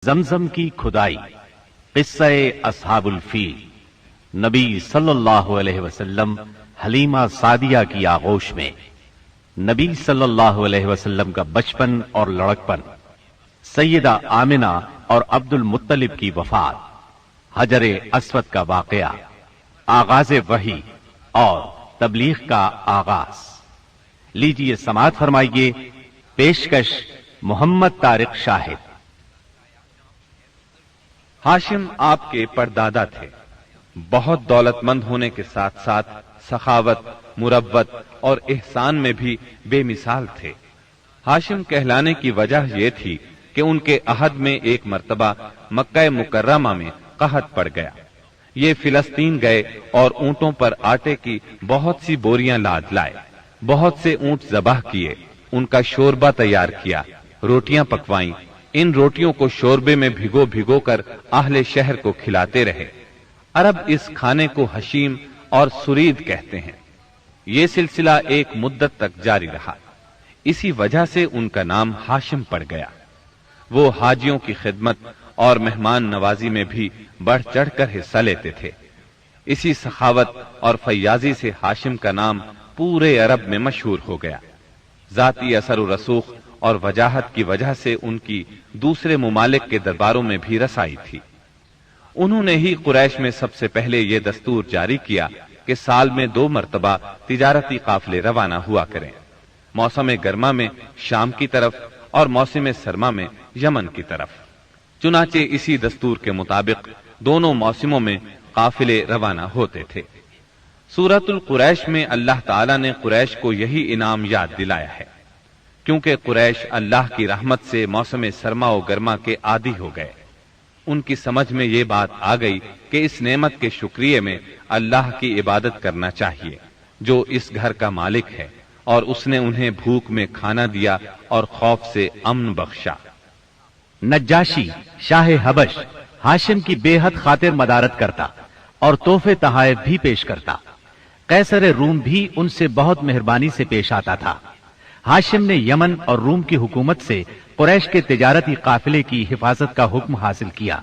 زمزم کی کھدائی قصہ اصحاب الفیل۔ نبی صلی اللہ علیہ وسلم حلیمہ سعدیہ کی آغوش میں، نبی صلی اللہ علیہ وسلم کا بچپن اور لڑکپن، سیدہ آمنہ اور عبد المطلب کی وفات، حجر اسود کا واقعہ، آغاز وحی اور تبلیغ کا آغاز۔ لیجئے سماعت فرمائیے، پیشکش محمد طارق شاہد۔ ہاشم آپ کے پردادا تھے۔ بہت دولت مند ہونے کے ساتھ ساتھ سخاوت، مروت اور احسان میں بھی بے مثال تھے۔ ہاشم کہلانے کی وجہ یہ تھی کہ ان کے عہد میں ایک مرتبہ مکہ مکرمہ میں قحط پڑ گیا۔ یہ فلسطین گئے اور اونٹوں پر آٹے کی بہت سی بوریاں لاد لائے، بہت سے اونٹ ذبح کیے، ان کا شوربہ تیار کیا، روٹیاں پکوائیں۔ ان روٹیوں کو شوربے میں بھگو بھگو کر اہل شہر کو کھلاتے رہے۔ عرب اس کھانے کو حشیم اور سرید کہتے ہیں۔ یہ سلسلہ ایک مدت تک جاری رہا، اسی وجہ سے ان کا نام ہاشم پڑ گیا۔ وہ حاجیوں کی خدمت اور مہمان نوازی میں بھی بڑھ چڑھ کر حصہ لیتے تھے۔ اسی سخاوت اور فیاضی سے ہاشم کا نام پورے عرب میں مشہور ہو گیا۔ ذاتی اثر و رسوخ اور وجاہت کی وجہ سے ان کی دوسرے ممالک کے درباروں میں بھی رسائی تھی۔ انہوں نے ہی قریش میں سب سے پہلے یہ دستور جاری کیا کہ سال میں 2 مرتبہ تجارتی قافلے روانہ ہوا کریں، موسم گرما میں شام کی طرف اور موسم سرما میں یمن کی طرف۔ چنانچہ اسی دستور کے مطابق دونوں موسموں میں قافلے روانہ ہوتے تھے۔ سورۃ القریش میں اللہ تعالیٰ نے قریش کو یہی انعام یاد دلایا ہے، کیونکہ قریش اللہ کی رحمت سے موسم سرما و گرما کے عادی ہو گئے۔ ان کی سمجھ میں یہ بات آ گئی کہ اس نعمت کے شکریہ میں اللہ کی عبادت کرنا چاہیے، جو اس گھر کا مالک ہے، اور اس نے انہیں بھوک میں کھانا دیا اور خوف سے امن بخشا۔ نجاشی شاہ حبش ہاشم کی بے حد خاطر مدارت کرتا اور تحفے تحائف بھی پیش کرتا۔ قیصر روم بھی ان سے بہت مہربانی سے پیش آتا تھا۔ ہاشم نے یمن اور روم کی حکومت سے قریش کے تجارتی قافلے کی حفاظت کا حکم حاصل کیا،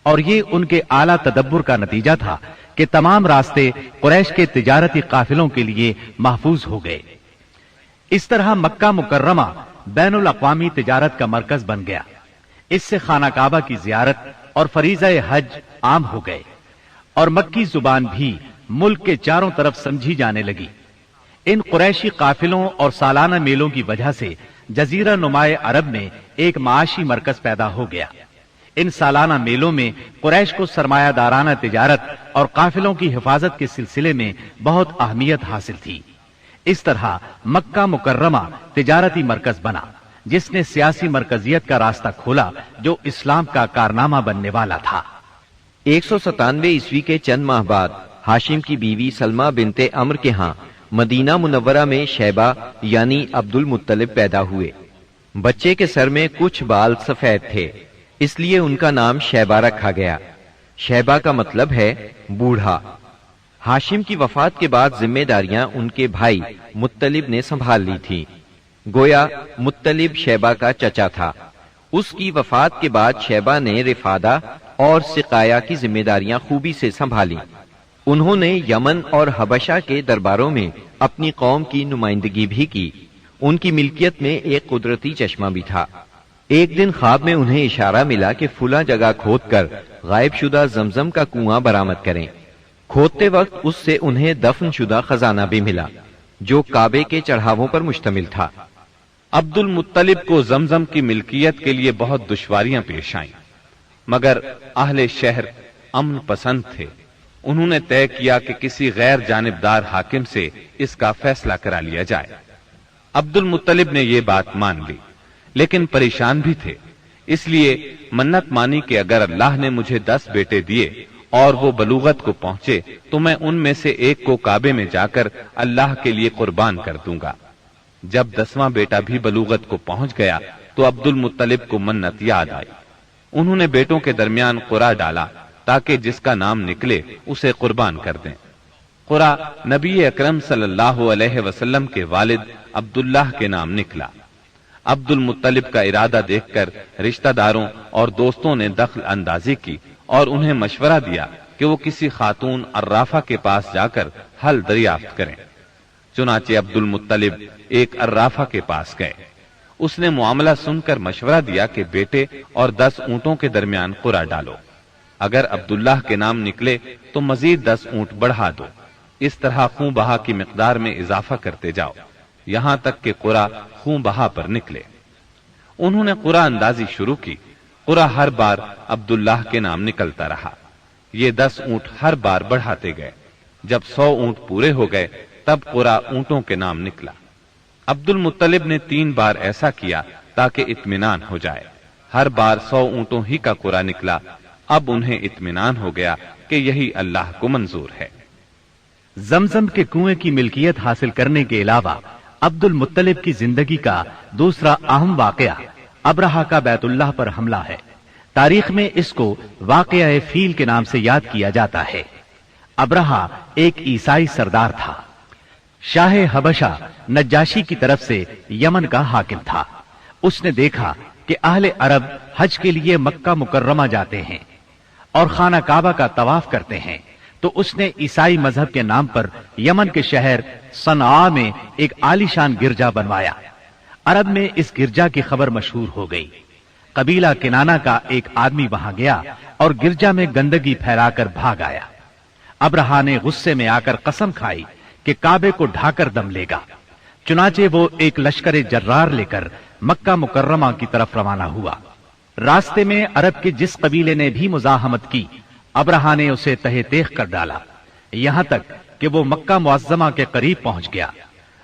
اور یہ ان کے اعلیٰ تدبر کا نتیجہ تھا کہ تمام راستے قریش کے تجارتی قافلوں کے لیے محفوظ ہو گئے۔ اس طرح مکہ مکرمہ بین الاقوامی تجارت کا مرکز بن گیا۔ اس سے خانہ کعبہ کی زیارت اور فریضہ حج عام ہو گئے، اور مکی زبان بھی ملک کے چاروں طرف سمجھی جانے لگی۔ ان قریشی قافلوں اور سالانہ میلوں کی وجہ سے جزیرہ نمائے عرب میں ایک معاشی مرکز پیدا ہو گیا۔ ان سالانہ میلوں میں قریش کو سرمایہ دارانہ تجارت اور قافلوں کی حفاظت کے سلسلے میں بہت اہمیت حاصل تھی۔ اس طرح مکہ مکرمہ تجارتی مرکز بنا، جس نے سیاسی مرکزیت کا راستہ کھولا، جو اسلام کا کارنامہ بننے والا تھا۔ 197 عیسوی کے چند ماہ بعد ہاشم کی بیوی سلمہ بنت عمر کے ہاں مدینہ منورہ میں شیبہ یعنی عبد المطلب پیدا ہوئے۔ بچے کے سر میں کچھ بال سفید تھے، اس لیے ان کا نام شیبہ رکھا گیا۔ شیبہ کا مطلب ہے بوڑھا۔ ہاشم کی وفات کے بعد ذمہ داریاں ان کے بھائی مطلب نے سنبھال لی تھی۔ گویا مطلب شیبہ کا چچا تھا۔ اس کی وفات کے بعد شیبہ نے رفادہ اور سقایا کی ذمہ داریاں خوبی سے سنبھالی۔ انہوں نے یمن اور حبشہ کے درباروں میں اپنی قوم کی نمائندگی بھی کی۔ ان کی ملکیت میں ایک قدرتی چشمہ بھی تھا۔ ایک دن خواب میں انہیں اشارہ ملا کہ فلاں جگہ کھود کر غائب شدہ زمزم کا کنواں برآمد کریں۔ کھودتے وقت اس سے انہیں دفن شدہ خزانہ بھی ملا، جو کعبے کے چڑھاووں پر مشتمل تھا۔ عبد المطلب کو زمزم کی ملکیت کے لیے بہت دشواریاں پیش آئیں، مگر اہل شہر امن پسند تھے۔ انہوں نے طے کیا کہ کسی غیر جانبدار حاکم سے اس کا فیصلہ کرا لیا جائے۔ عبد المطلب نے یہ بات مان لی، لیکن پریشان بھی تھے، اس لیے منت مانی کہ اگر اللہ نے مجھے 10 بیٹے دیے اور وہ بلوغت کو پہنچے تو میں ان میں سے ایک کو کعبے میں جا کر اللہ کے لیے قربان کر دوں گا۔ جب 10واں بیٹا بھی بلوغت کو پہنچ گیا تو عبد المطلب کو منت یاد آئی۔ انہوں نے بیٹوں کے درمیان قرعہ ڈالا تاکہ جس کا نام نکلے اسے قربان کر دیں۔ قرعہ نبی اکرم صلی اللہ علیہ وسلم کے والد عبداللہ کے نام نکلا۔ عبد المطلب کا ارادہ دیکھ کر رشتہ داروں اور دوستوں نے دخل اندازی کی اور انہیں مشورہ دیا کہ وہ کسی خاتون عرافہ کے پاس جا کر حل دریافت کریں۔ چنانچہ عبد المطلب ایک عرافہ کے پاس گئے۔ اس نے معاملہ سن کر مشورہ دیا کہ بیٹے اور 10 اونٹوں کے درمیان قرعہ ڈالو، اگر عبداللہ کے نام نکلے تو مزید 10 اونٹ بڑھا دو، اس طرح خوں بہا کی مقدار میں اضافہ کرتے جاؤ یہاں تک کہ قرعہ خوں بہا پر نکلے۔ انہوں نے قرعہ اندازی شروع کی۔ قرعہ ہر بار عبداللہ کے نام نکلتا رہا۔ یہ 10 اونٹ ہر بار بڑھاتے گئے۔ جب 100 اونٹ پورے ہو گئے تب قرعہ اونٹوں کے نام نکلا۔ عبد المطلب نے 3 بار ایسا کیا تاکہ اطمینان ہو جائے۔ ہر بار 100 اونٹوں ہی کا قرعہ نکلا۔ اب انہیں اطمینان ہو گیا کہ یہی اللہ کو منظور ہے۔ زمزم کے کنویں کی ملکیت حاصل کرنے کے علاوہ عبد المطلب کی زندگی کا دوسرا اہم واقعہ ابرہہ کا بیت اللہ پر حملہ ہے۔ تاریخ میں اس کو واقعہ فیل کے نام سے یاد کیا جاتا ہے۔ ابرہہ ایک عیسائی سردار تھا۔ شاہ حبشہ نجاشی کی طرف سے یمن کا حاکم تھا۔ اس نے دیکھا کہ اہل عرب حج کے لیے مکہ مکرمہ جاتے ہیں اور خانہ کعبہ کا طواف کرتے ہیں، تو اس نے عیسائی مذہب کے نام پر یمن کے شہر صنعاء میں ایک عالیشان گرجا بنوایا۔ عرب میں اس گرجا کی خبر مشہور ہو گئی۔ قبیلہ کنانہ کا ایک آدمی وہاں گیا اور گرجا میں گندگی پھیلا کر بھاگ آیا۔ ابرہہ نے غصے میں آ کر قسم کھائی کہ کعبے کو ڈھا کر دم لے گا۔ چنانچہ وہ ایک لشکر جرار لے کر مکہ مکرمہ کی طرف روانہ ہوا۔ راستے میں عرب کے جس قبیلے نے بھی مزاحمت کی، ابرہہ نے اسے تہہ تیغ کر ڈالا، یہاں تک کہ وہ مکہ معظمہ کے قریب پہنچ گیا۔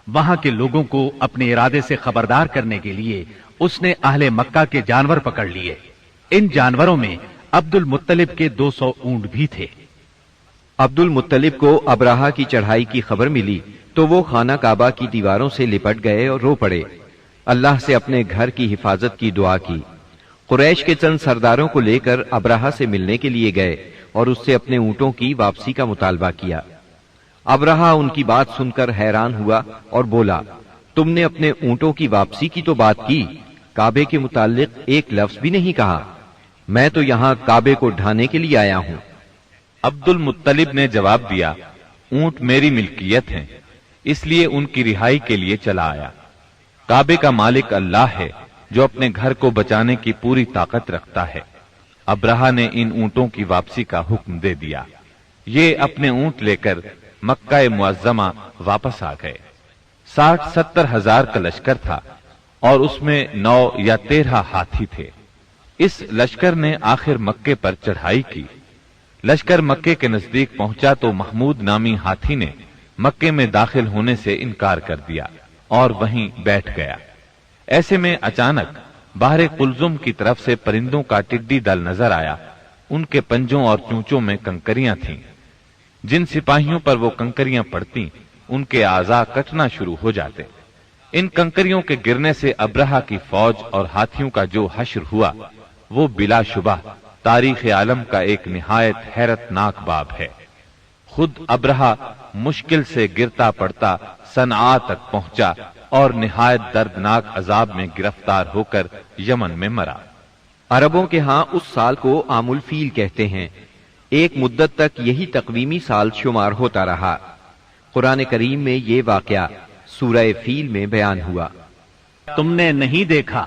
وہاں کے لوگوں کو اپنے ارادے سے خبردار کرنے کے لیے اس نے اہل مکہ کے جانور پکڑ لیے۔ ان جانوروں میں عبد المطلب کے 200 اونٹ بھی تھے۔ عبد المطلب کو ابرہہ کی چڑھائی کی خبر ملی تو وہ خانہ کعبہ کی دیواروں سے لپٹ گئے اور رو پڑے۔ اللہ سے اپنے گھر کی حفاظت کی دعا کی۔ قریش کے چند سرداروں کو لے کر ابرہہ سے ملنے کے لیے گئے اور اس سے اپنے اونٹوں کی واپسی کا مطالبہ کیا۔ ابرہہ ان کی بات سن کر حیران ہوا اور بولا، تم نے اپنے اونٹوں کی واپسی کی تو بات کی، کعبے کے متعلق ایک لفظ بھی نہیں کہا۔ میں تو یہاں کعبے کو ڈھانے کے لیے آیا ہوں۔ عبد المطلب نے جواب دیا، اونٹ میری ملکیت ہیں، اس لیے ان کی رہائی کے لیے چلا آیا۔ کعبے کا مالک اللہ ہے جو اپنے گھر کو بچانے کی پوری طاقت رکھتا ہے۔ ابرہہ نے ان اونٹوں کی واپسی کا حکم دے دیا۔ یہ اپنے اونٹ لے کر مکہ معظمہ واپس آ گئے۔ 60-70 ہزار کا لشکر تھا اور اس میں 9 یا 13 ہاتھی تھے۔ اس لشکر نے آخر مکے پر چڑھائی کی۔ لشکر مکے کے نزدیک پہنچا تو محمود نامی ہاتھی نے مکے میں داخل ہونے سے انکار کر دیا اور وہیں بیٹھ گیا۔ ایسے میں اچانک باہر قلزم کی طرف سے پرندوں کا ٹڈی دل نظر آیا۔ ان کے پنجوں اور چونچوں میں کنکریاں تھیں۔ جن سپاہیوں پر وہ کنکریاں پڑتی ان کے اعضاء کٹنا شروع ہو جاتے۔ ان کنکریوں کے گرنے سے ابرہہ کی فوج اور ہاتھیوں کا جو حشر ہوا وہ بلا شبہ تاریخ عالم کا ایک نہایت حیرت ناک باب ہے۔ خود ابرہہ مشکل سے گرتا پڑتا صنعاء تک پہنچا اور نہایت دردناک عذاب میں گرفتار ہو کر یمن میں مرا۔ عربوں کے ہاں اس سال کو عام الفیل کہتے ہیں۔ ایک مدت تک یہی تقویمی سال شمار ہوتا رہا۔ قرآن کریم میں یہ واقعہ سورہ فیل میں بیان ہوا۔ تم نے نہیں دیکھا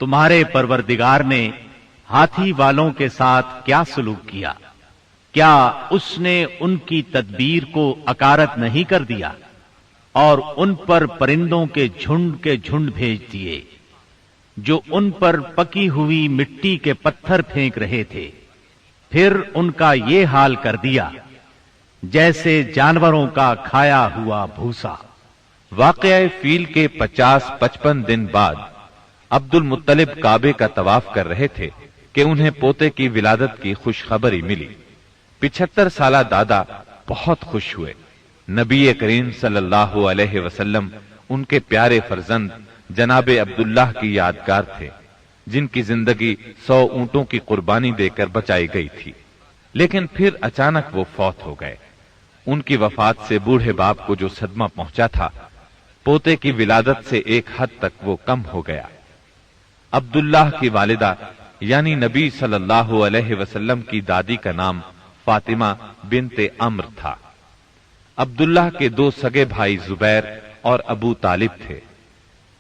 تمہارے پروردگار نے ہاتھی والوں کے ساتھ کیا سلوک کیا؟ کیا اس نے ان کی تدبیر کو اکارت نہیں کر دیا اور ان پر پرندوں کے جھنڈ بھیج دیے جو ان پر پکی ہوئی مٹی کے پتھر پھینک رہے تھے؟ پھر ان کا یہ حال کر دیا جیسے جانوروں کا کھایا ہوا بھوسا۔ واقعہ فیل کے 50-55 دن بعد عبد المطلب کعبے کا طواف کر رہے تھے کہ انہیں پوتے کی ولادت کی خوشخبری ملی۔ 75 سالہ دادا بہت خوش ہوئے۔ نبی کریم صلی اللہ علیہ وسلم ان کے پیارے فرزند جناب عبداللہ کی یادگار تھے، جن کی زندگی 100 اونٹوں کی قربانی دے کر بچائی گئی تھی، لیکن پھر اچانک وہ فوت ہو گئے۔ ان کی وفات سے بوڑھے باپ کو جو صدمہ پہنچا تھا، پوتے کی ولادت سے ایک حد تک وہ کم ہو گیا۔ عبداللہ کی والدہ یعنی نبی صلی اللہ علیہ وسلم کی دادی کا نام فاطمہ بنت عمر تھا۔ عبداللہ کے دو سگے بھائی زبیر اور ابو طالب تھے۔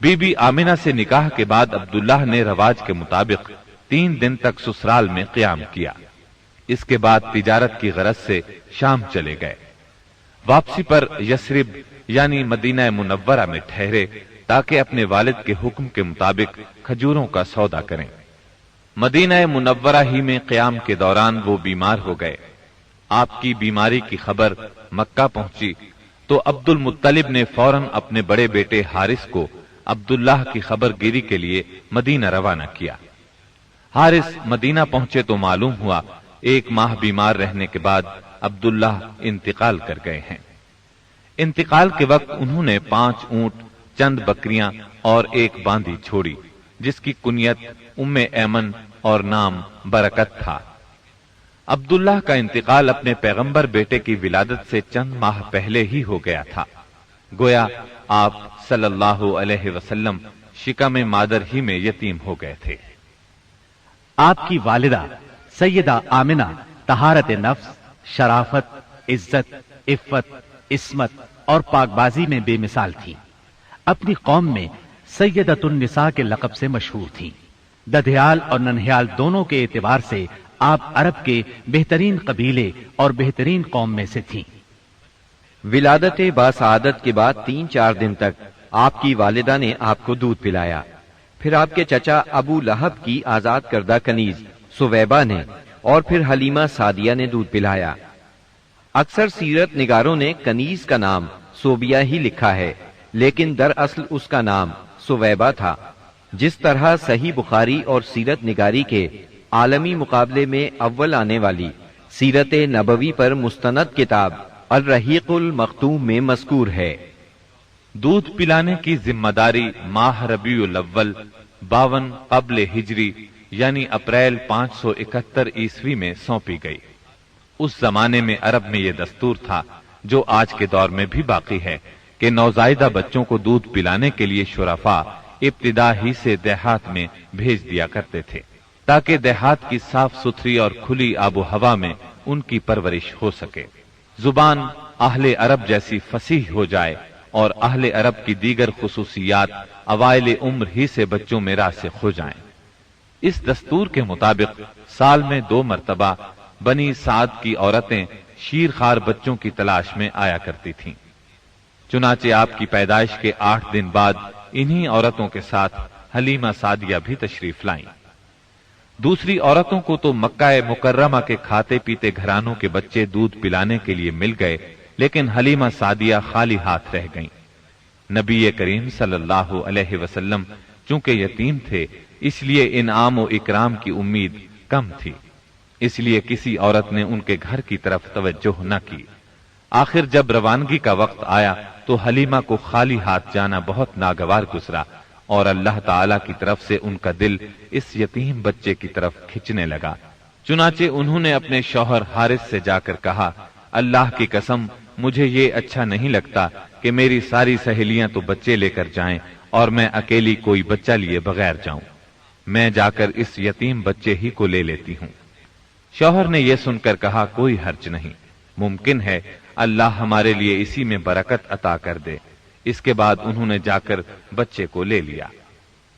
بی بی آمنہ سے نکاح کے بعد عبداللہ نے رواج کے مطابق 3 دن تک سسرال میں قیام کیا۔ اس کے بعد تجارت کی غرض سے شام چلے گئے۔ واپسی پر یثرب یعنی مدینہ منورہ میں ٹھہرے تاکہ اپنے والد کے حکم کے مطابق کھجوروں کا سودا کریں۔ مدینہ منورہ ہی میں قیام کے دوران وہ بیمار ہو گئے۔ آپ کی بیماری کی خبر مکہ پہنچی تو عبد المطلب نے فوراً اپنے بڑے بیٹے حارث کو عبداللہ کی خبر گیری کے لیے مدینہ روانہ کیا۔ حارث مدینہ پہنچے تو معلوم ہوا 1 ماہ بیمار رہنے کے بعد عبداللہ انتقال کر گئے ہیں۔ انتقال کے وقت انہوں نے 5 اونٹ، چند بکریاں اور 1 باندی چھوڑی جس کی کنیت ام ایمن اور نام برکت تھا۔ عبداللہ کا انتقال اپنے پیغمبر بیٹے کی ولادت سے چند ماہ پہلے ہی ہو گیا تھا۔ گویا آپ صلی اللہ علیہ وسلم شکم مادر ہی میں یتیم ہو گئے تھے۔ آپ کی والدہ سیدہ آمنہ طہارت نفس، شرافت، عزت، عفت، عصمت اور پاک بازی میں بے مثال تھی۔ اپنی قوم میں سیدۃ النساء کے لقب سے مشہور تھی۔ ددھیال اور ننہیال دونوں کے اعتبار سے آپ عرب کے بہترین قبیلے اور بہترین قوم میں سے تھیں۔ ولادت باسعادت کے بعد 3-4 دن تک آپ کی والدہ نے آپ کو دودھ پلایا۔ پھر آپ کے چچا ابو لہب کی آزاد کردہ کنیز سویبہ نے اور پھر حلیمہ سعدیہ نے دودھ پلایا۔ اکثر سیرت نگاروں نے کنیز کا نام صوبیہ ہی لکھا ہے، لیکن دراصل اس کا نام سویبہ تھا۔ جس طرح صحیح بخاری اور سیرت نگاری کے عالمی مقابلے میں اول آنے والی سیرت نبوی پر مستند کتاب الرحیق المختوم میں مذکور ہے۔ دودھ پلانے کی ذمہ داری ماہ ربیع الاول 52 قبل ہجری یعنی اپریل 571 عیسوی میں سونپی گئی۔ اس زمانے میں عرب میں یہ دستور تھا جو آج کے دور میں بھی باقی ہے کہ نوزائیدہ بچوں کو دودھ پلانے کے لیے شرفاء ابتدا ہی سے دیہات میں بھیج دیا کرتے تھے تاکہ دیہات کی صاف ستھری اور کھلی آب و ہوا میں ان کی پرورش ہو سکے، زبان اہل عرب جیسی فصیح ہو جائے اور اہل عرب کی دیگر خصوصیات اوائل عمر ہی سے بچوں میں راسخ ہو جائیں۔ اس دستور کے مطابق سال میں 2 مرتبہ بنی سعد کی عورتیں شیرخوار بچوں کی تلاش میں آیا کرتی تھیں۔ چنانچہ آپ کی پیدائش کے 8 دن بعد انہی عورتوں کے ساتھ حلیمہ سعدیہ بھی تشریف لائیں۔ دوسری عورتوں کو تو مکہ مکرمہ کے کھاتے پیتے گھرانوں کے بچے دودھ پلانے کے لیے مل گئے، لیکن حلیمہ سعدیہ خالی ہاتھ رہ گئیں۔ نبی کریم صلی اللہ علیہ وسلم چونکہ یتیم تھے اس لیے انعام و اکرام کی امید کم تھی، اس لیے کسی عورت نے ان کے گھر کی طرف توجہ نہ کی۔ آخر جب روانگی کا وقت آیا تو حلیمہ کو خالی ہاتھ جانا بہت ناگوار گزرا اور اللہ تعالی کی طرف سے ان کا دل اس یتیم بچے کی طرف کھنچنے لگا۔ چنانچہ انہوں نے اپنے شوہر حارث سے جا کر کہا، اللہ کی قسم مجھے یہ اچھا نہیں لگتا کہ میری ساری سہیلیاں تو بچے لے کر جائیں اور میں اکیلی کوئی بچہ لیے بغیر جاؤں، میں جا کر اس یتیم بچے ہی کو لے لیتی ہوں۔ شوہر نے یہ سن کر کہا، کوئی حرج نہیں، ممکن ہے اللہ ہمارے لیے اسی میں برکت عطا کر دے۔ اس کے بعد انہوں نے جا کر بچے کو لے لیا۔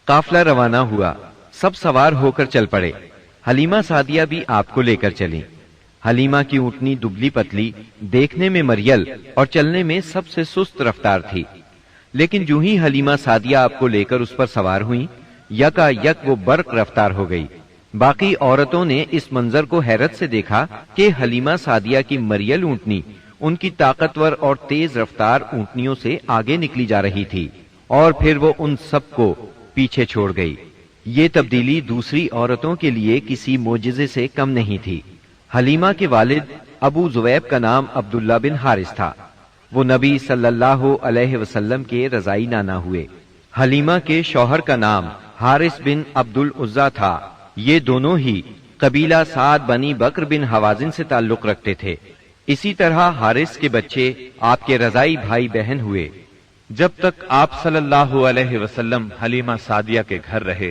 قافلہ روانہ ہوا، سب سوار ہو کر چل پڑے۔ حلیمہ سعدیہ بھی آپ کو لے کر چلی۔ حلیمہ کی اونٹنی دبلی پتلی، دیکھنے میں مریل اور چلنے میں سب سے سست رفتار تھی، لیکن جو ہی حلیمہ سعدیہ آپ کو لے کر اس پر سوار ہوئیں، یکا یک وہ برق رفتار ہو گئی۔ باقی عورتوں نے اس منظر کو حیرت سے دیکھا کہ حلیمہ سعدیہ کی مریل اونٹنی ان کی طاقتور اور تیز رفتار اونٹنیوں سے آگے نکلی جا رہی تھی اور پھر وہ ان سب کو پیچھے چھوڑ گئی۔ یہ تبدیلی دوسری عورتوں کے لیے کسی معجزے سے کم نہیں تھی۔ حلیمہ کے والد ابو زویب کا نام عبداللہ بن حارث تھا، وہ نبی صلی اللہ علیہ وسلم کے رضائی نانا ہوئے۔ حلیمہ کے شوہر کا نام حارث بن عبد العزا تھا، یہ دونوں ہی قبیلہ سعد بنی بکر بن حوازن سے تعلق رکھتے تھے۔ اسی طرح حارث کے بچے آپ کے رضائی بھائی بہن ہوئے۔ جب تک آپ صلی اللہ علیہ وسلم حلیمہ سعدیہ کے گھر رہے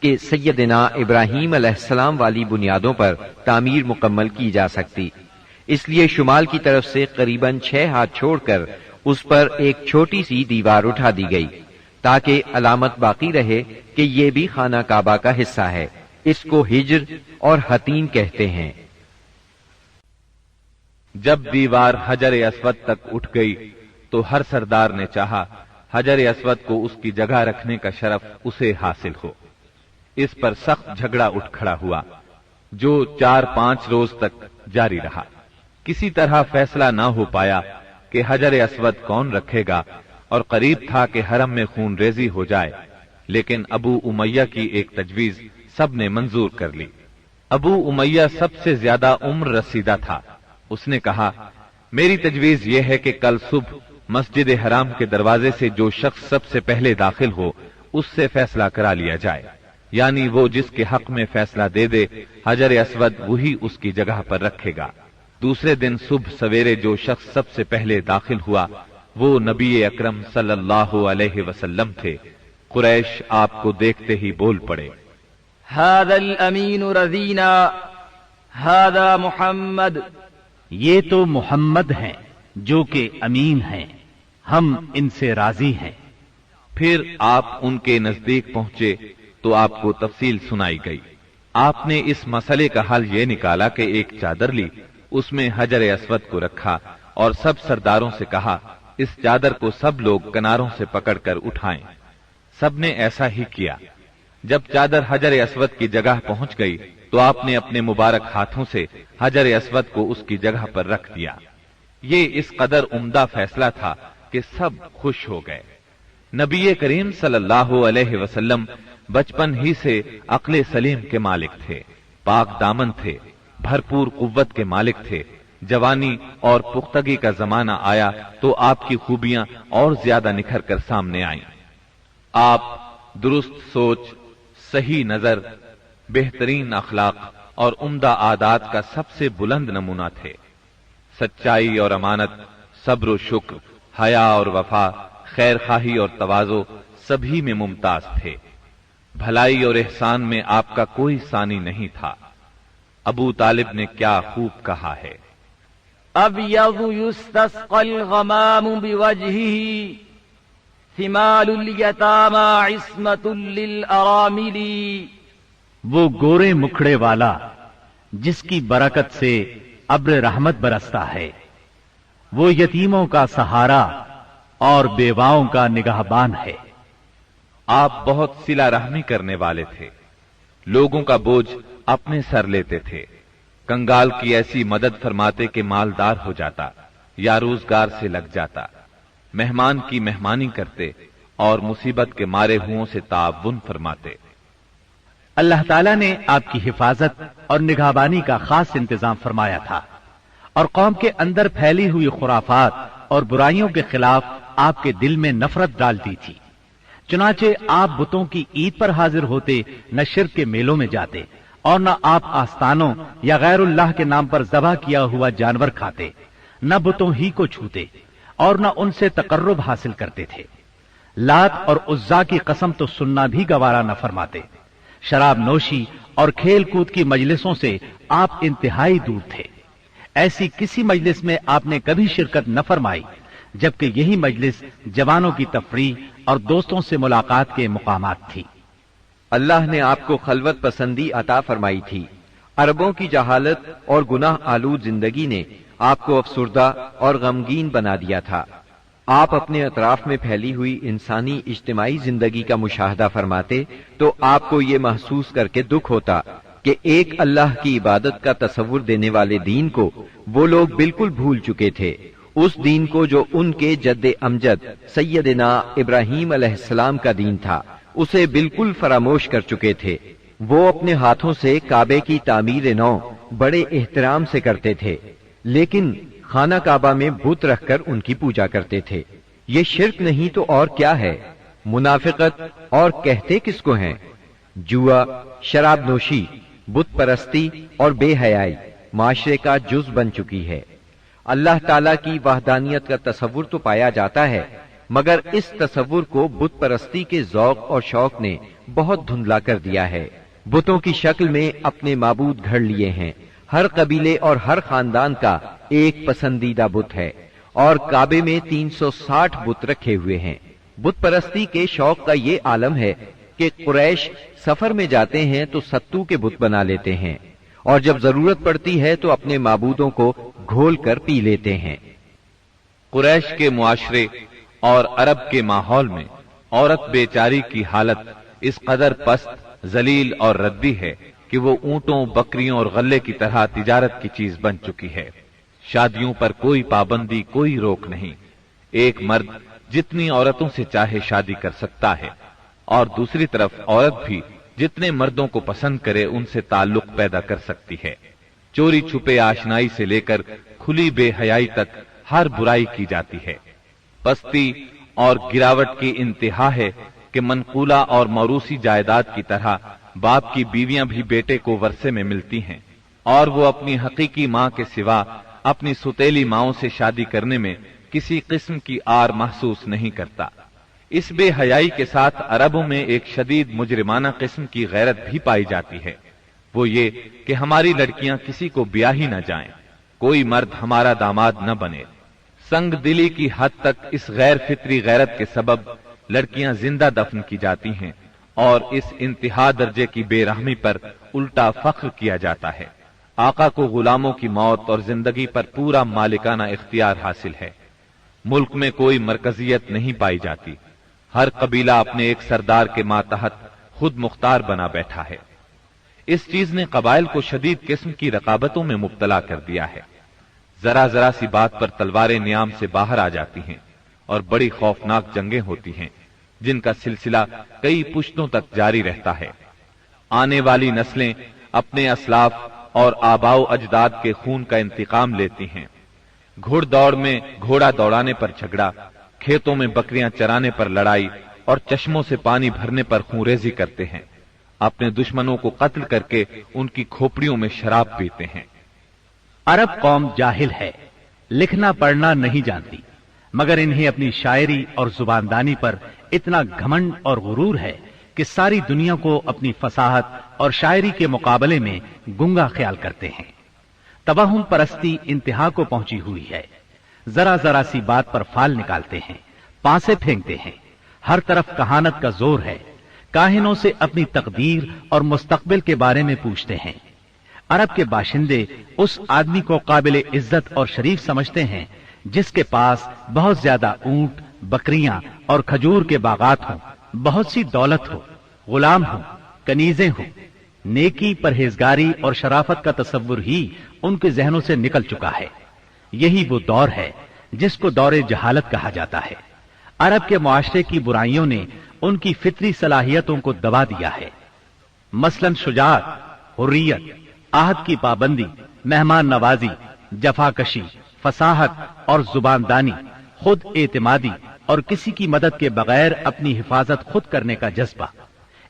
کہ سیدنا ابراہیم علیہ السلام والی بنیادوں پر تعمیر مکمل کی جا سکتی، اس لیے شمال کی طرف سے قریباً 6 ہاتھ چھوڑ کر اس پر ایک چھوٹی سی دیوار اٹھا دی گئی تاکہ علامت باقی رہے کہ یہ بھی خانہ کعبہ کا حصہ ہے۔ اس کو ہجر اور حتین کہتے ہیں۔ جب دیوار حجر اسود تک اٹھ گئی تو ہر سردار نے چاہا حجر اسود کو اس کی جگہ رکھنے کا شرف اسے حاصل ہو۔ اس پر سخت جھگڑا اٹھ کھڑا ہوا جو 4-5 روز تک جاری رہا۔ کسی طرح فیصلہ نہ ہو پایا کہ حجر اسود کون رکھے گا، اور قریب تھا کہ حرم میں خون ریزی ہو جائے، لیکن ابو امیہ کی ایک تجویز سب نے منظور کر لی۔ ابو امیہ سب سے زیادہ عمر رسیدہ تھا۔ اس نے کہا، میری تجویز یہ ہے کہ کل صبح مسجد حرام کے دروازے سے جو شخص سب سے پہلے داخل ہو اس سے فیصلہ کرا لیا جائے، یعنی وہ جس کے حق میں فیصلہ دے دے حجر اسود وہی اس کی جگہ پر رکھے گا۔ دوسرے دن صبح سویرے جو شخص سب سے پہلے داخل ہوا وہ نبی اکرم صلی اللہ علیہ وسلم تھے۔ قریش آپ کو دیکھتے ہی بول پڑے، هذا الامین رضینا هذا محمد، یہ تو محمد ہیں جو کہ امین ہیں، ہم ان سے راضی ہیں۔ پھر آپ ان کے نزدیک پہنچے تو آپ کو تفصیل سنائی گئی۔ آپ نے اس مسئلے کا حل یہ نکالا کہ ایک چادر لی، اس میں حجر اسود کو رکھا اور سب سرداروں سے کہا اس چادر کو سب لوگ کناروں سے پکڑ کر اٹھائیں۔ سب نے ایسا ہی کیا۔ جب چادر حجر اسود کی جگہ پہنچ گئی تو آپ نے اپنے مبارک ہاتھوں سے حجر اسود کو اس کی جگہ پر رکھ دیا۔ یہ اس قدر عمدہ فیصلہ تھا کہ سب خوش ہو گئے۔ نبی کریم صلی اللہ علیہ وسلم بچپن ہی سے عقل سلیم کے مالک تھے، پاک دامن تھے، بھرپور قوت کے مالک تھے۔ جوانی اور پختگی کا زمانہ آیا تو آپ کی خوبیاں اور زیادہ نکھر کر سامنے آئیں۔ آپ درست سوچ، صحیح نظر، بہترین اخلاق اور عمدہ عادات کا سب سے بلند نمونہ تھے۔ سچائی اور امانت، صبر و شکر، حیا اور وفا، خیر خواہی اور تواضع سبھی میں ممتاز تھے۔ بھلائی اور احسان میں آپ کا کوئی ثانی نہیں تھا۔ ابو طالب نے کیا خوب کہا ہے، ابیض یستسقى الغمام بوجهه ثمال الیتامی عصمت للارامل، وہ گورے مکھڑے والا جس کی برکت سے ابر رحمت برستا ہے، وہ یتیموں کا سہارا اور بیواؤں کا نگہبان ہے۔ آپ بہت صلہ رحمی کرنے والے تھے، لوگوں کا بوجھ اپنے سر لیتے تھے، کنگال کی ایسی مدد فرماتے کہ مالدار ہو جاتا یا روزگار سے لگ جاتا، مہمان کی مہمانی کرتے اور مصیبت کے مارے ہوں سے تعاون فرماتے۔ اللہ تعالیٰ نے آپ کی حفاظت اور نگہبانی کا خاص انتظام فرمایا تھا، اور قوم کے اندر پھیلی ہوئی خرافات اور برائیوں کے خلاف آپ کے دل میں نفرت ڈال دی تھی۔ چنانچہ آپ بتوں کی عید پر حاضر ہوتے، نہ شرک کے میلوں میں جاتے اور نہ آپ آستانوں یا غیر اللہ کے نام پر ذبح کیا ہوا جانور کھاتے، نہ بتوں ہی کو چھوتے اور نہ ان سے تقرب حاصل کرتے تھے۔ لات اور عزا کی قسم تو سننا بھی گوارا نہ فرماتے۔ شراب نوشی اور کھیل کود کی مجلسوں سے آپ انتہائی دور تھے۔ ایسی کسی مجلس میں آپ نے کبھی شرکت نہ فرمائی، جبکہ یہی مجلس جوانوں کی تفریح اور دوستوں سے ملاقات کے مقامات تھی۔ اللہ نے آپ کو خلوت پسندی عطا فرمائی تھی۔ عربوں کی جہالت اور گناہ آلود زندگی نے آپ کو افسردہ اور غمگین بنا دیا تھا۔ آپ اپنے اطراف میں پھیلی ہوئی انسانی اجتماعی زندگی کا مشاہدہ فرماتے تو آپ کو یہ محسوس کر کے دکھ ہوتا کہ ایک اللہ کی عبادت کا تصور دینے والے دین کو وہ لوگ بالکل بھول چکے تھے، اس دین کو جو ان کے جد امجد سیدنا ابراہیم علیہ السلام کا دین تھا، اسے بالکل فراموش کر چکے تھے۔ وہ اپنے ہاتھوں سے کعبے کی تعمیر نو بڑے احترام سے کرتے تھے، لیکن خانہ کعبہ میں بت رکھ کر ان کی پوجا کرتے تھے۔ یہ شرک نہیں تو اور کیا ہے؟ منافقت اور کہتے کس کو ہیں؟ جوا، شراب نوشی، بت پرستی اور بے حیائی معاشرے کا جز بن چکی ہے۔ اللہ تعالیٰ کی وحدانیت کا تصور تو پایا جاتا ہے، مگر اس تصور کو بت پرستی کے ذوق اور شوق نے بہت دھندلا کر دیا ہے۔ بتوں کی شکل میں اپنے معبود گھڑ لیے ہیں۔ ہر قبیلے اور ہر خاندان کا ایک پسندیدہ بت ہے، اور کعبے میں 360 بت رکھے ہوئے ہیں۔ بت پرستی کے شوق کا یہ عالم ہے کہ قریش سفر میں جاتے ہیں تو ستو کے بت بنا لیتے ہیں، اور جب ضرورت پڑتی ہے تو اپنے معبودوں کو گھول کر پی لیتے ہیں۔ قریش کے معاشرے اور عرب کے ماحول میں عورت بیچاری کی حالت اس قدر پست، ذلیل اور ردی ہے کہ وہ اونٹوں، بکریوں اور غلے کی طرح تجارت کی چیز بن چکی ہے۔ شادیوں پر کوئی پابندی، کوئی روک نہیں۔ ایک مرد جتنی عورتوں سے چاہے شادی کر سکتا ہے، اور دوسری طرف عورت بھی جتنے مردوں کو پسند کرے ان سے تعلق پیدا کر سکتی ہے۔ چوری چھپے آشنائی سے لے کر کھلی بے حیائی تک ہر برائی کی جاتی ہے۔ پستی اور گراوٹ کی انتہا ہے کہ منقولہ اور موروثی جائیداد کی طرح باپ کی بیویاں بھی بیٹے کو ورثے میں ملتی ہیں، اور وہ اپنی حقیقی ماں کے سوا اپنی ستیلی ماؤں سے شادی کرنے میں کسی قسم کی آر محسوس نہیں کرتا۔ اس بے حیائی کے ساتھ عربوں میں ایک شدید مجرمانہ قسم کی غیرت بھی پائی جاتی ہے، وہ یہ کہ ہماری لڑکیاں کسی کو بیاہ ہی نہ جائیں، کوئی مرد ہمارا داماد نہ بنے۔ سنگ دلی کی حد تک اس غیر فطری غیرت کے سبب لڑکیاں زندہ دفن کی جاتی ہیں، اور اس انتہا درجے کی بے رحمی پر الٹا فخر کیا جاتا ہے۔ آقا کو غلاموں کی موت اور زندگی پر پورا مالکانہ اختیار حاصل ہے۔ ملک میں کوئی مرکزیت نہیں پائی جاتی، ہر قبیلہ اپنے ایک سردار کے ماتحت خود مختار بنا بیٹھا ہے۔ اس چیز نے قبائل کو شدید قسم کی رقابتوں میں مبتلا کر دیا ہے۔ ذرا ذرا سی بات پر تلواریں نیام سے باہر آ جاتی ہیں، اور بڑی خوفناک جنگیں ہوتی ہیں جن کا سلسلہ کئی پشتوں تک جاری رہتا ہے۔ آنے والی نسلیں اپنے اسلاف اور آباؤ اجداد کے خون کا انتقام لیتی ہیں۔ گھڑ دوڑ میں گھوڑا دوڑانے پر جھگڑا، کھیتوں میں بکریاں چرانے پر لڑائی، اور چشموں سے پانی بھرنے پر خونریزی کرتے ہیں۔ اپنے دشمنوں کو قتل کر کے ان کی کھوپڑیوں میں شراب پیتے ہیں۔ عرب قوم جاہل ہے، لکھنا پڑھنا نہیں جانتی، مگر انہیں اپنی شاعری اور زباندانی پر اتنا گھمنڈ اور غرور ہے کہ ساری دنیا کو اپنی فصاحت اور شاعری کے مقابلے میں گنگا خیال کرتے ہیں۔ توہم پرستی انتہا کو پہنچی ہوئی ہے۔ ذرا ذرا سی بات پر فال نکالتے ہیں، پانسے پھینکتے ہیں۔ ہر طرف کہانت کا زور ہے، کاہنوں سے اپنی تقدیر اور مستقبل کے بارے میں پوچھتے ہیں۔ عرب کے باشندے اس آدمی کو قابل عزت اور شریف سمجھتے ہیں جس کے پاس بہت زیادہ اونٹ، بکریاں اور کھجور کے باغات ہوں، بہت سی دولت ہو، غلام ہوں، کنیزیں ہوں۔ نیکی، پرہیزگاری اور شرافت کا تصور ہی ان کے ذہنوں سے نکل چکا ہے۔ یہی وہ دور ہے جس کو دور جہالت کہا جاتا ہے۔ عرب کے معاشرے کی برائیوں نے ان کی فطری صلاحیتوں کو دبا دیا ہے، مثلاً شجاعت، حریت، عہد کی پابندی، مہمان نوازی، جفاکشی، فصاحت اور زباندانی، خود اعتمادی اور کسی کی مدد کے بغیر اپنی حفاظت خود کرنے کا جذبہ۔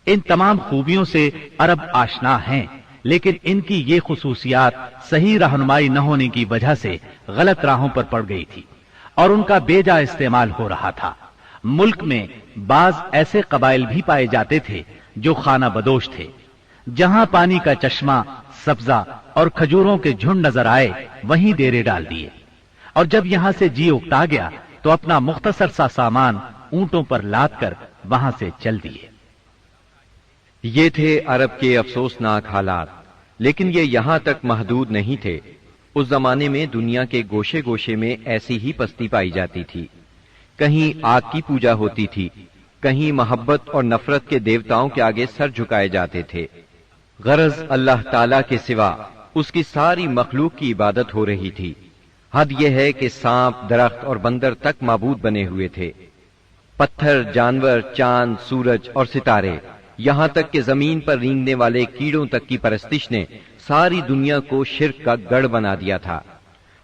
ان تمام خوبیوں سے عرب آشنا ہیں، لیکن ان کی یہ خصوصیات صحیح رہنمائی نہ ہونے کی وجہ سے غلط راہوں پر پڑ گئی تھی، اور ان کا بے جا استعمال ہو رہا تھا۔ ملک میں بعض ایسے قبائل بھی پائے جاتے تھے جو خانہ بدوش تھے۔ جہاں پانی کا چشمہ، سبزہ اور کھجوروں کے جھنڈ نظر آئے وہیں ڈیرے ڈال دیے، اور جب یہاں سے جی اکتا گیا تو اپنا مختصر سا سامان اونٹوں پر لاد کر وہاں سے چل دیے۔ یہ تھے عرب کے افسوسناک حالات، لیکن یہ یہاں تک محدود نہیں تھے۔ اس زمانے میں دنیا کے گوشے گوشے میں ایسی ہی پستی پائی جاتی تھی۔ کہیں آگ کی پوجا ہوتی تھی، کہیں محبت اور نفرت کے دیوتاؤں کے آگے سر جھکائے جاتے تھے۔ غرض اللہ تعالیٰ کے سوا اس کی ساری مخلوق کی عبادت ہو رہی تھی۔ حد یہ ہے کہ سانپ، درخت اور بندر تک معبود بنے ہوئے تھے۔ پتھر، جانور، چاند، سورج اور ستارے، یہاں تک کہ زمین پر رینگنے والے کیڑوں تک کی پرستش نے ساری دنیا کو شرک کا گڑھ بنا دیا تھا۔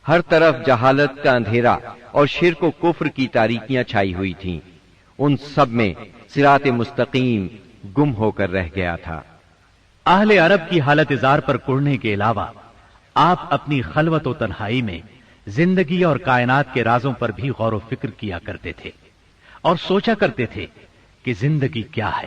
ہر طرف جہالت کا اندھیرا اور شرک و کفر کی تاریکیاں چھائی ہوئی تھیں۔ ان سب میں صراط مستقیم گم ہو کر رہ گیا تھا۔ اہل عرب کی حالت زار پر کڑنے کے علاوہ آپ اپنی خلوت و تنہائی میں زندگی اور کائنات کے رازوں پر بھی غور و فکر کیا کرتے تھے، اور سوچا کرتے تھے کہ زندگی کیا ہے،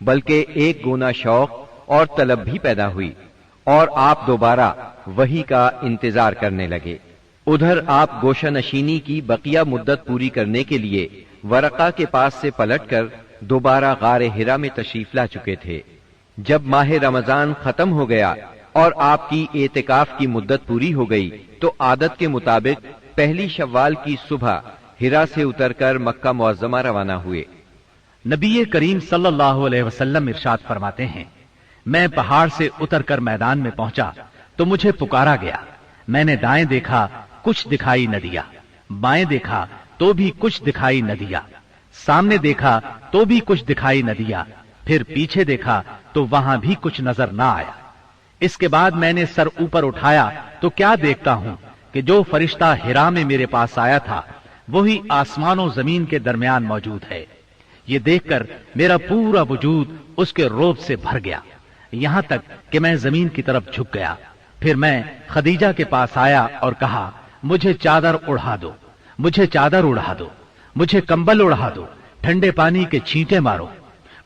بلکہ ایک گونا شوق اور طلب بھی پیدا ہوئی اور آپ دوبارہ وحی کا انتظار کرنے لگے۔ ادھر آپ گوشہ نشینی کی بقیہ مدت پوری کرنے کے لیے ورقہ کے پاس سے پلٹ کر دوبارہ غار حرا میں تشریف لا چکے تھے۔ جب ماہ رمضان ختم ہو گیا اور آپ کی اعتکاف کی مدت پوری ہو گئی تو عادت کے مطابق پہلی شوال کی صبح حرا سے اتر کر مکہ معظمہ روانہ ہوئے۔ نبی کریم صلی اللہ علیہ وسلم ارشاد فرماتے ہیں، میں پہاڑ سے اتر کر میدان میں پہنچا تو مجھے پکارا گیا۔ میں نے دائیں دیکھا، کچھ دکھائی نہ دیا، بائیں دیکھا تو بھی کچھ دکھائی نہ دیا، سامنے دیکھا تو بھی کچھ دکھائی نہ دیا، پھر پیچھے دیکھا تو وہاں بھی کچھ نظر نہ آیا۔ اس کے بعد میں نے سر اوپر اٹھایا تو کیا دیکھتا ہوں کہ جو فرشتہ حرا میں میرے پاس آیا تھا وہی آسمان و زمین کے درمیان موجود ہے۔ یہ دیکھ کر میرا پورا وجود اس کے رعب سے بھر گیا، یہاں تک کہ میں زمین کی طرف جھک گیا۔ پھر میں خدیجہ کے پاس آیا اور کہا، مجھے چادر اڑا دو، مجھے چادر اڑا دو، مجھے کمبل اڑا دو، ٹھنڈے پانی کے چھینٹے مارو۔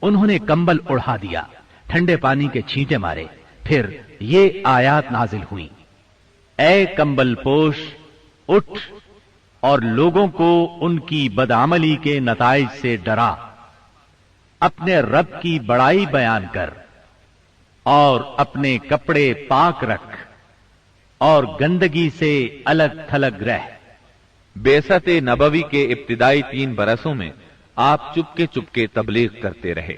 انہوں نے کمبل اڑا دیا، ٹھنڈے پانی کے چھینٹے مارے، پھر یہ آیات نازل ہوئیں، اے کمبل پوش اٹھ اور لوگوں کو ان کی بدعملی کے نتائج سے ڈرا، اپنے رب کی بڑائی بیان کر اور اپنے کپڑے پاک رکھ اور گندگی سے الگ تھلگ رہ۔ بعثت نبوی کے ابتدائی 3 برسوں میں آپ چپکے تبلیغ کرتے رہے۔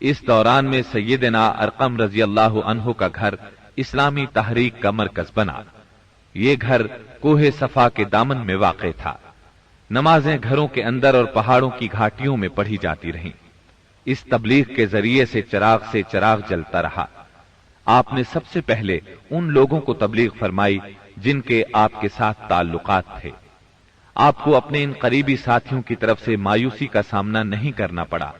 اس دوران میں سیدنا ارقم رضی اللہ عنہ کا گھر اسلامی تحریک کا مرکز بنا۔ یہ گھر کوہ صفا کے دامن میں واقع تھا۔ نمازیں گھروں کے اندر اور پہاڑوں کی گھاٹیوں میں پڑھی جاتی رہیں۔ اس تبلیغ کے ذریعے سے چراغ جلتا رہا۔ آپ نے سب سے پہلے ان لوگوں کو تبلیغ فرمائی جن کے آپ کے ساتھ تعلقات تھے۔ آپ کو اپنے ان قریبی ساتھیوں کی طرف سے مایوسی کا سامنا نہیں کرنا پڑا۔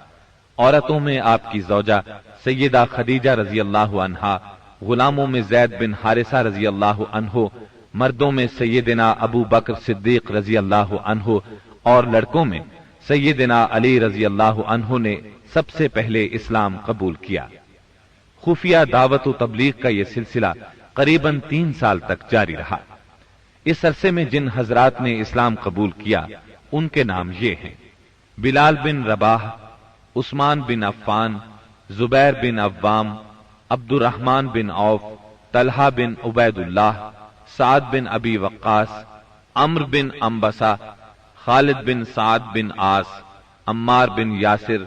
عورتوں میں آپ کی زوجہ سیدہ خدیجہ رضی اللہ عنہا، غلاموں میں زید بن حارثہ رضی اللہ عنہ، مردوں میں سیدنا ابو بکر صدیق رضی اللہ عنہ اور لڑکوں میں سیدنا علی رضی اللہ عنہ نے سب سے پہلے اسلام قبول کیا۔ خفیہ دعوت و تبلیغ کا یہ سلسلہ قریباً 3 سال تک جاری رہا۔ اس عرصے میں جن حضرات نے اسلام قبول کیا ان کے نام یہ ہیں: بلال بن رباح، عثمان بن عفان، زبیر بن عوام، عبد الرحمن بن عوف، طلحہ بن عبید اللہ، سعد بن ابی وقاص، عمرو بن انبسہ، خالد بن سعد بن عاص، عمار بن یاسر،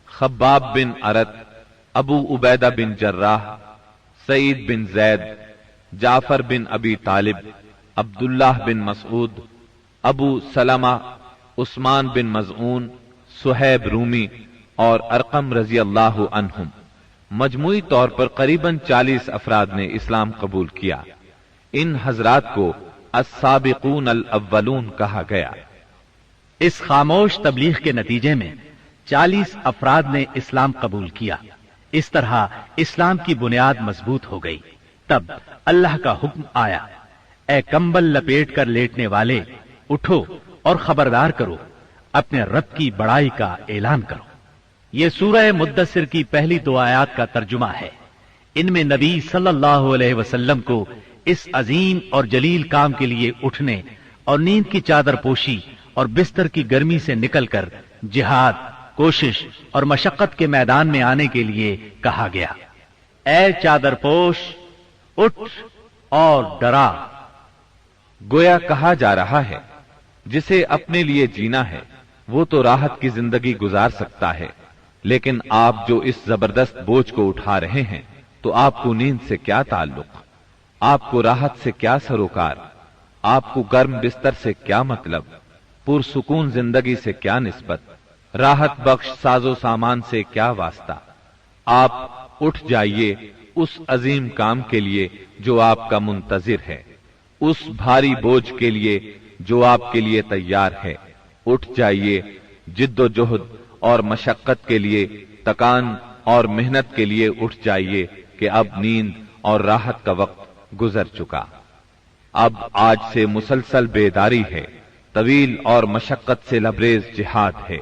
خباب بن ارت، ابو عبیدہ بن جراح، سعید بن زید، جعفر بن ابی طالب، عبداللہ بن مسعود، ابو سلمہ، عثمان بن مظعون، صہیب رومی اور ارقم رضی اللہ عنہم۔ مجموعی طور پر قریباً 40 افراد نے اسلام قبول کیا۔ ان حضرات کو السابقون الاولون کہا گیا۔ اس خاموش تبلیغ کے نتیجے میں 40 افراد نے اسلام قبول کیا۔ اس طرح اسلام کی بنیاد مضبوط ہو گئی۔ تب اللہ کا حکم آیا، اے کمبل لپیٹ کر لیٹنے والے، اٹھو اور خبردار کرو، اپنے رب کی بڑائی کا اعلان کرو۔ یہ سورہ مدثر کی پہلی 2 آیات کا ترجمہ ہے۔ ان میں نبی صلی اللہ علیہ وسلم کو اس عظیم اور جلیل کام کے لیے اٹھنے اور نیند کی چادر پوشی اور بستر کی گرمی سے نکل کر جہاد، کوشش اور مشقت کے میدان میں آنے کے لیے کہا گیا۔ اے چادر پوش، اٹھ اور ڈرا۔ گویا کہا جا رہا ہے جسے اپنے لیے جینا ہے وہ تو راحت کی زندگی گزار سکتا ہے، لیکن آپ جو اس زبردست بوجھ کو اٹھا رہے ہیں تو آپ کو نیند سے کیا تعلق، آپ کو راحت سے کیا سروکار، آپ کو گرم بستر سے کیا مطلب، پرسکون زندگی سے کیا نسبت، راحت بخش ساز و سامان سے کیا واسطہ۔ آپ اٹھ جائیے اس عظیم کام کے لیے جو آپ کا منتظر ہے، اس بھاری بوجھ کے لیے جو آپ کے لیے تیار ہے۔ اٹھ جائیے جد و جہد اور مشقت کے لیے، تکان اور محنت کے لیے اٹھ جائیے کہ اب نیند اور راحت کا وقت گزر چکا۔ اب آج سے مسلسل بیداری ہے، طویل اور مشقت سے لبریز جہاد ہے۔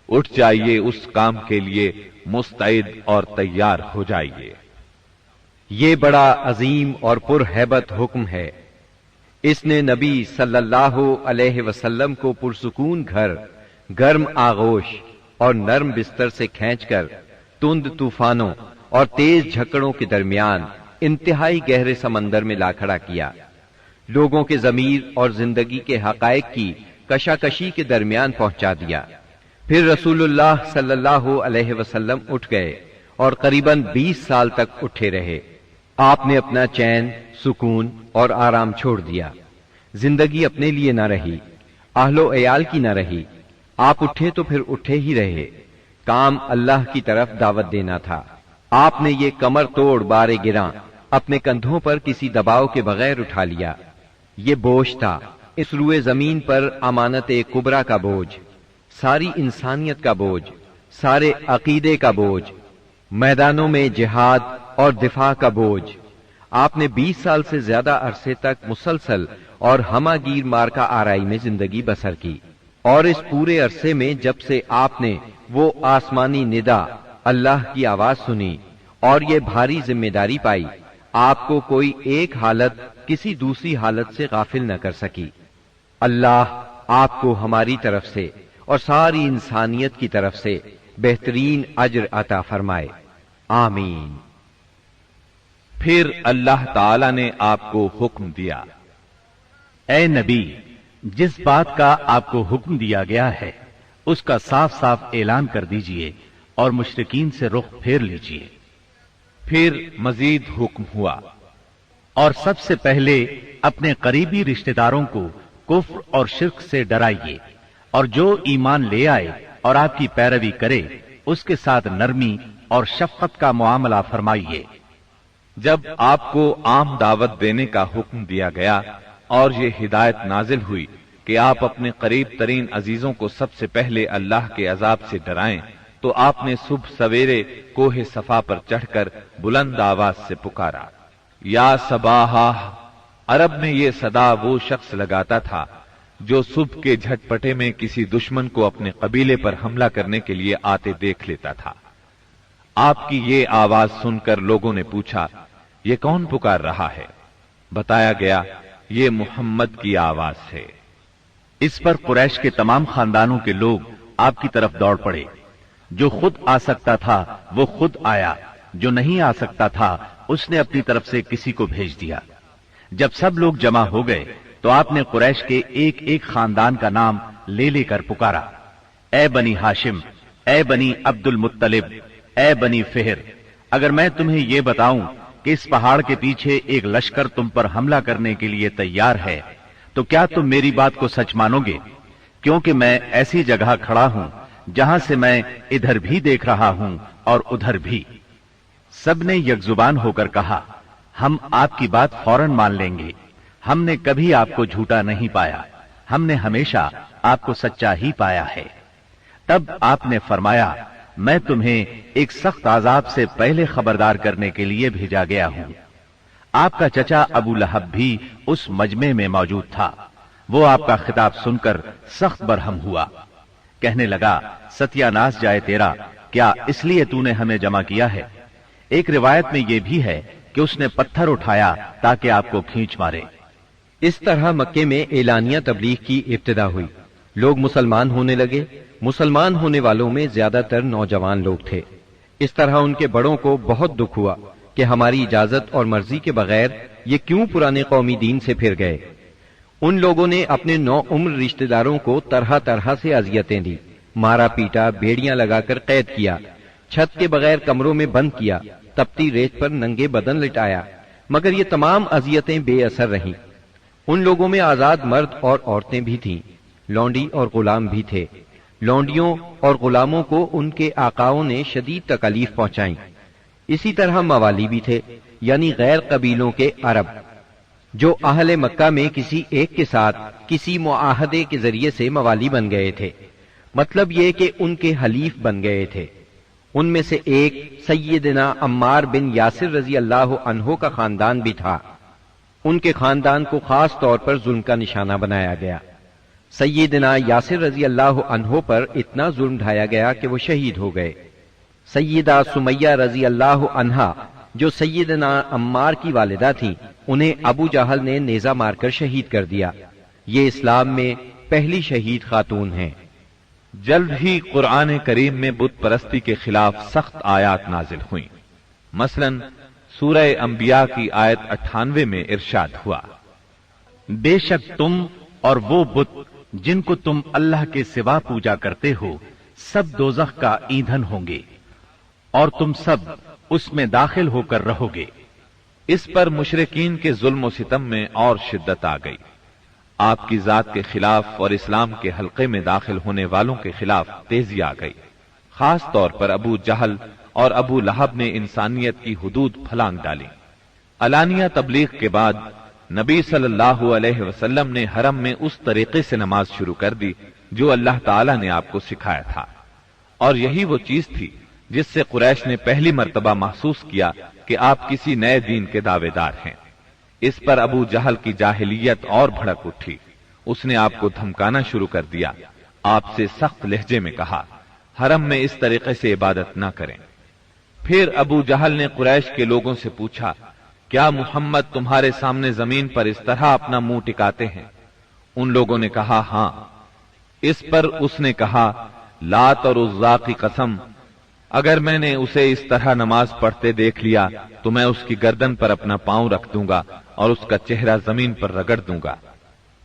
اٹھ جائیے، اس کام کے لیے مستعد اور تیار ہو جائیے۔ یہ بڑا عظیم اور پرہیبت حکم ہے۔ اس نے نبی صلی اللہ علیہ وسلم کو پرسکون گھر، گرم آغوش اور نرم بستر سے کھینچ کر تند طوفانوں اور تیز جھکڑوں کے درمیان انتہائی گہرے سمندر میں لا کھڑا کیا، لوگوں کے ضمیر اور زندگی کے حقائق کی کشاکشی کے درمیان پہنچا دیا۔ پھر رسول اللہ صلی اللہ علیہ وسلم اٹھ گئے اور قریباً 20 سال تک اٹھے رہے۔ آپ نے اپنا چین، سکون اور آرام چھوڑ دیا۔ زندگی اپنے لیے نہ رہی، اہل و عیال کی نہ رہی۔ آپ اٹھے تو پھر اٹھے ہی رہے۔ کام اللہ کی طرف دعوت دینا تھا۔ آپ نے یہ کمر توڑ بار گراں اپنے کندھوں پر کسی دباؤ کے بغیر اٹھا لیا۔ یہ بوجھ تھا، اس روئے زمین پر امانت کبریٰ کا بوجھ، ساری انسانیت کا بوجھ، سارے عقیدے کا بوجھ، میدانوں میں جہاد اور دفاع کا بوجھ۔ آپ نے 20 سال سے زیادہ عرصے تک مسلسل اور ہمہ گیر مارکا آرائی میں زندگی بسر کی، اور اس پورے عرصے میں جب سے آپ نے وہ آسمانی ندا، اللہ کی آواز سنی اور یہ بھاری ذمہ داری پائی، آپ کو کوئی ایک حالت کسی دوسری حالت سے غافل نہ کر سکی۔ اللہ آپ کو ہماری طرف سے اور ساری انسانیت کی طرف سے بہترین اجر عطا فرمائے، آمین۔ پھر اللہ تعالی نے آپ کو حکم دیا، اے نبی، جس بات کا آپ کو حکم دیا گیا ہے اس کا صاف صاف اعلان کر دیجئے اور مشرکین سے رخ پھیر لیجئے۔ پھر مزید حکم ہوا، اور سب سے پہلے اپنے قریبی رشتہ داروں کو کفر اور شرک سے ڈرائیے، اور جو ایمان لے آئے اور آپ کی پیروی کرے اس کے ساتھ نرمی اور شفقت کا معاملہ فرمائیے۔ جب آپ کو عام دعوت دینے کا حکم دیا گیا اور یہ ہدایت نازل ہوئی کہ آپ اپنے قریب ترین عزیزوں کو سب سے پہلے اللہ کے عذاب سے ڈرائیں، تو آپ نے صبح سویرے کوہ صفا پر چڑھ کر بلند آواز سے پکارا، یا صباحا۔ عرب میں یہ صدا وہ شخص لگاتا تھا جو صبح کے جھٹپٹے میں کسی دشمن کو اپنے قبیلے پر حملہ کرنے کے لیے آتے دیکھ لیتا تھا۔ آپ کی یہ آواز سن کر لوگوں نے پوچھا، یہ کون پکار رہا ہے؟ بتایا گیا، یہ محمد کی آواز ہے۔ اس پر قریش کے تمام خاندانوں کے لوگ آپ کی طرف دوڑ پڑے۔ جو خود آ سکتا تھا وہ خود آیا، جو نہیں آ سکتا تھا اس نے اپنی طرف سے کسی کو بھیج دیا۔ جب سب لوگ جمع ہو گئے تو آپ نے قریش کے ایک ایک خاندان کا نام لے لے کر پکارا، اے بنی ہاشم، اے بنی عبد المطلب، اے بنی فہر، اگر میں تمہیں یہ بتاؤں کہ اس پہاڑ کے پیچھے ایک لشکر تم پر حملہ کرنے کے لیے تیار ہے تو کیا تم میری بات کو سچ مانو گے؟ کیونکہ میں ایسی جگہ کھڑا ہوں جہاں سے میں ادھر بھی دیکھ رہا ہوں اور ادھر بھی۔ سب نے یک زبان ہو کر کہا، ہم آپ کی بات فوراً مان لیں گے، ہم نے کبھی آپ کو جھوٹا نہیں پایا، ہم نے ہمیشہ آپ کو سچا ہی پایا ہے۔ تب آپ نے فرمایا، میں تمہیں ایک سخت عذاب سے پہلے خبردار کرنے کے لیے بھیجا گیا ہوں۔ آپ کا چچا ابو لہب بھی اس مجمع میں موجود تھا۔ وہ آپ کا خطاب سن کر سخت برہم ہوا، کہنے لگا، ستیہ ناس جائے تیرا، کیا اس لیے تو نے ہمیں جمع کیا ہے؟ ایک روایت میں یہ بھی ہے کہ اس نے پتھر اٹھایا تاکہ آپ کو کھینچ مارے۔ اس طرح مکے میں اعلانیہ تبلیغ کی ابتدا ہوئی، لوگ مسلمان ہونے لگے۔ مسلمان ہونے والوں میں زیادہ تر نوجوان لوگ تھے۔ اس طرح ان کے بڑوں کو بہت دکھ ہوا کہ ہماری اجازت اور مرضی کے بغیر یہ کیوں پرانے قومی دین سے پھر گئے۔ ان لوگوں نے اپنے نو عمر رشتہ داروں کو طرح طرح سے اذیتیں دی، مارا پیٹا، بیڑیاں لگا کر قید کیا، چھت کے بغیر کمروں میں بند کیا، تپتی ریت پر ننگے بدن لٹایا، مگر یہ تمام اذیتیں بے اثر رہیں۔ ان لوگوں میں آزاد مرد اور عورتیں بھی تھیں، لونڈی اور غلام بھی تھے۔ لونڈیوں اور غلاموں کو ان کے آقاؤں نے شدید تکالیف پہنچائیں۔ اسی طرح موالی بھی تھے، یعنی غیر قبیلوں کے عرب، جو اہل مکہ میں کسی ایک کے ساتھ کسی معاہدے کے ذریعے سے موالی بن گئے تھے، مطلب یہ کہ ان کے حلیف بن گئے تھے۔ ان میں سے ایک سیدنا عمار بن یاسر رضی اللہ عنہ کا خاندان بھی تھا۔ ان کے خاندان کو خاص طور پر ظلم کا نشانہ بنایا گیا۔ سیدنا یاسر رضی اللہ عنہ پر اتنا ظلم ڈھایا گیا کہ وہ شہید ہو گئے۔ سیدہ سمیہ رضی اللہ عنہا جو سیدنا عمار کی والدہ تھیں، انہیں ابو جہل نے نیزہ مار کر شہید کر دیا۔ یہ اسلام میں پہلی شہید خاتون ہیں۔ جلد ہی قرآن کریم میں بت پرستی کے خلاف سخت آیات نازل ہوئیں۔ مثلا سورہ انبیاء کی آیت 98 میں ارشاد ہوا، بے شک تم اور وہ بت جن کو تم اللہ کے سوا پوجا کرتے ہو سب دوزخ کا ایندھن ہوں گے اور تم سب اس میں داخل ہو کر رہو گے۔ اس پر مشرکین کے ظلم و ستم میں اور شدت آ گئی۔ آپ کی ذات کے خلاف اور اسلام کے حلقے میں داخل ہونے والوں کے خلاف تیزی آ گئی۔ خاص طور پر ابو جہل اور ابو لہب نے انسانیت کی حدود پھلانگ ڈالی۔ علانیہ تبلیغ کے بعد نبی صلی اللہ علیہ وسلم نے حرم میں اس طریقے سے نماز شروع کر دی جو اللہ تعالی نے آپ کو سکھایا تھا، اور یہی وہ چیز تھی جس سے قریش نے پہلی مرتبہ محسوس کیا کہ آپ کسی نئے دین کے دعوے دار ہیں۔ اس پر ابو جہل کی جاہلیت اور بھڑک اٹھی۔ اس نے آپ کو دھمکانا شروع کر دیا۔ آپ سے سخت لہجے میں کہا، حرم میں اس طریقے سے عبادت نہ کریں۔ پھر ابو جہل نے قریش کے لوگوں سے پوچھا، کیا محمد تمہارے سامنے زمین پر اس طرح اپنا منہ ٹکاتے ہیں؟ ان لوگوں نے کہا ہاں۔ اس پر اس نے کہا، لات اور عزا کی قسم، اگر میں نے اسے اس طرح نماز پڑھتے دیکھ لیا تو میں اس کی گردن پر اپنا پاؤں رکھ دوں گا اور اس کا چہرہ زمین پر رگڑ دوں گا۔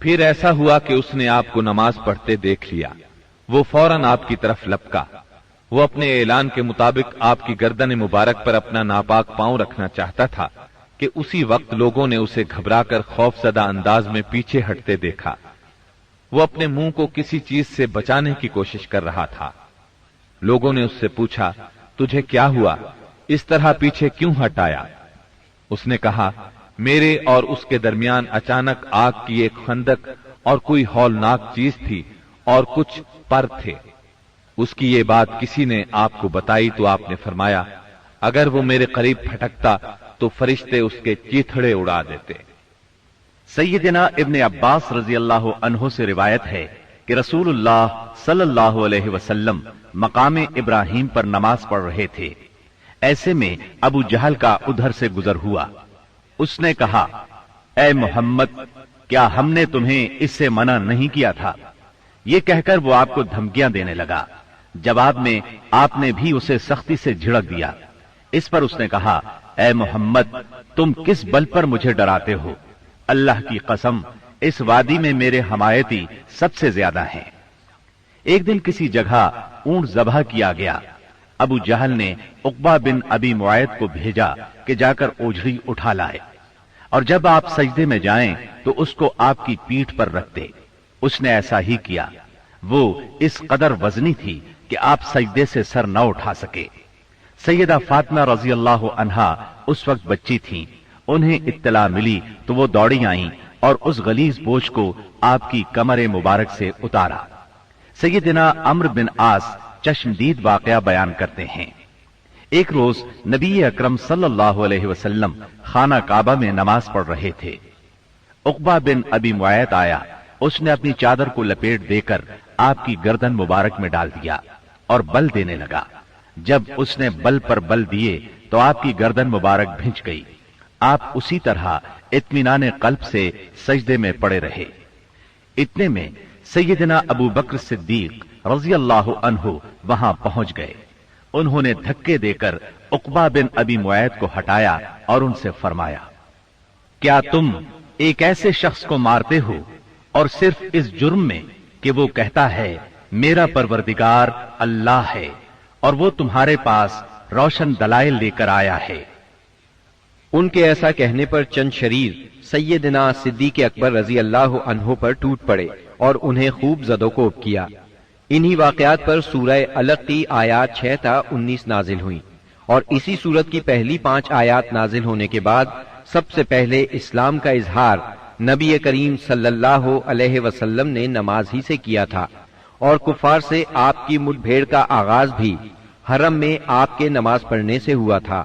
پھر ایسا ہوا کہ اس نے آپ کو نماز پڑھتے دیکھ لیا۔ وہ فوراً آپ کی طرف لپکا۔ وہ اپنے اعلان کے مطابق آپ کی گردن مبارک پر اپنا ناپاک پاؤں رکھنا چاہتا تھا کہ اسی وقت لوگوں نے اسے گھبرا کر خوف زدہ انداز میں پیچھے ہٹتے دیکھا۔ وہ اپنے منہ کو کسی چیز سے بچانے کی کوشش کر رہا تھا۔ لوگوں نے اس سے پوچھا، تجھے کیا ہوا؟ اس طرح پیچھے کیوں ہٹایا؟ اس نے کہا، میرے اور اس کے درمیان اچانک آگ کی ایک خندق اور کوئی ہولناک چیز تھی اور کچھ پر تھے۔ اس کی یہ بات کسی نے آپ کو بتائی تو آپ نے فرمایا، اگر وہ میرے قریب پھٹکتا تو فرشتے اس کے چیتھڑے اڑا دیتے۔ سیدنا ابن عباس رضی اللہ عنہ سے روایت ہے کہ رسول اللہ صلی اللہ علیہ وسلم مقام ابراہیم پر نماز پڑھ رہے تھے۔ ایسے میں ابو جہل کا ادھر سے گزر ہوا۔ اس نے کہا، اے محمد، کیا ہم نے تمہیں اس سے منع نہیں کیا تھا؟ یہ کہہ کر وہ آپ کو دھمکیاں دینے لگا۔ جواب میں آپ نے بھی اسے سختی سے جھڑک دیا۔ اس پر اس نے کہا، اے محمد، تم کس بل پر مجھے ڈراتے ہو؟ اللہ کی قسم، اس وادی میں میرے حمایتی سب سے زیادہ ہیں۔ ایک دن کسی جگہ اونٹ ذبح کیا گیا۔ ابو جہل نے عقبہ بن ابی معیط کو بھیجا کہ جا کر اوجھڑی اٹھا لائے، اور جب آپ سجدے میں جائیں تو اس کو آپ کی پیٹھ پر رکھ دے۔ اس نے ایسا ہی کیا۔ وہ اس قدر وزنی تھی کہ آپ سجدے سے سر نہ اٹھا سکے۔ سیدہ فاطمہ رضی اللہ عنہا اس وقت بچی تھیں۔ انہیں اطلاع ملی تو وہ دوڑی آئیں اور اس غلیظ بوجھ کو آپ کی کمر مبارک سے اتارا۔ سیدنا عمرو بن عاص چشمدید واقعہ بیان کرتے ہیں، ایک روز نبی اکرم صلی اللہ علیہ وسلم خانہ کعبہ میں نماز پڑھ رہے تھے۔ عقبہ بن ابی معیط آیا۔ اس نے اپنی چادر کو لپیٹ دے کر آپ کی گردن مبارک میں ڈال دیا اور بل دینے لگا۔ جب اس نے بل پر بل دیے تو آپ کی گردن مبارک بھنچ گئی۔ آپ اسی طرح اطمینان قلب سے سجدے میں پڑے رہے۔ اتنے میں سیدنا ابو بکر صدیق رضی اللہ عنہ وہاں پہنچ گئے۔ انہوں نے دھکے دے کر عقبہ بن ابی معیط کو ہٹایا اور ان سے فرمایا، کیا تم ایک ایسے شخص کو مارتے ہو اور صرف اس جرم میں کہ وہ کہتا ہے میرا پروردگار اللہ ہے اور وہ تمہارے پاس روشن دلائل لے کر آیا ہے؟ ان کے ایسا کہنے پر چند شریر سیدنا صدیق اکبر رضی اللہ عنہ پر ٹوٹ پڑے اور انہیں خوب زد و کوب کیا۔ انہی واقعات پر سورہ علق کی آیات 6 تا 19 نازل ہوئیں، اور اسی سورت کی پہلی 5 آیات نازل ہونے کے بعد سب سے پہلے اسلام کا اظہار نبی کریم صلی اللہ علیہ وسلم نے نماز ہی سے کیا تھا، اور کفار سے آپ کی مٹ بھیڑ کا آغاز بھی حرم میں آپ کے نماز پڑھنے سے ہوا تھا۔